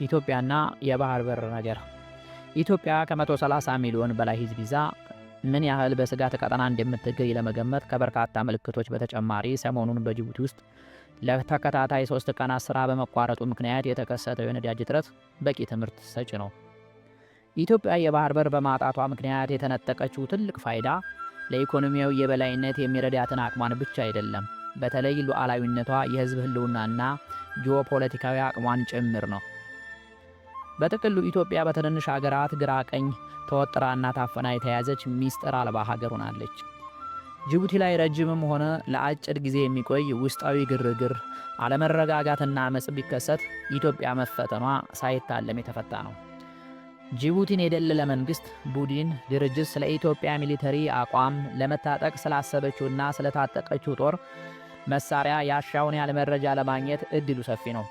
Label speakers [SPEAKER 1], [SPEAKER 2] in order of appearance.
[SPEAKER 1] ኢትዮጵያና የባህር በር ነገር። ኢትዮጵያ ከ130 ሚሊዮን በላይ ሕዝብ ይዛ ምን ያህል በስጋት ቀጠና እንደምትገኝ ለመገመት ከበርካታ ምልክቶች በተጨማሪ ሰሞኑን በጅቡቲ ውስጥ ለተከታታይ 3 ቀናት ሥራ በመቋረጡ ምክንያት የተከሰተው የነዳጅ እጥረት በቂ ትምህርት ሰጪ ነው። ኢትዮጵያ የባህር በር በማጣቷ ምክንያት የተነጠቀችው ትልቅ ፋይዳ ለኢኮኖሚያዊ የበላይነት የሚረዳትን አቅሟን ብቻ አይደለም፣ በተለይ ሉዓላዊነቷ፣ የሕዝብ ህልውናና ጂኦፖለቲካዊ አቅሟን ጭምር ነው። በጥቅሉ ኢትዮጵያ በትንንሽ ሀገራት ግራ ቀኝ ተወጥራና ታፈና የተያዘች ሚስጥር አልባ ሀገር ሆናለች። ጅቡቲ ላይ ረጅምም ሆነ ለአጭር ጊዜ የሚቆይ ውስጣዊ ግርግር፣ አለመረጋጋትና አመጽ ቢከሰት ኢትዮጵያ መፈተኗ ሳይታለም የተፈታ ነው። ጅቡቲን የደለለ መንግስት፣ ቡድን፣ ድርጅት ስለ ኢትዮጵያ ሚሊተሪ አቋም ለመታጠቅ ስላሰበችውና ስለታጠቀችው ጦር መሳሪያ ያሻውን ያለ መረጃ ለማግኘት እድሉ ሰፊ ነው።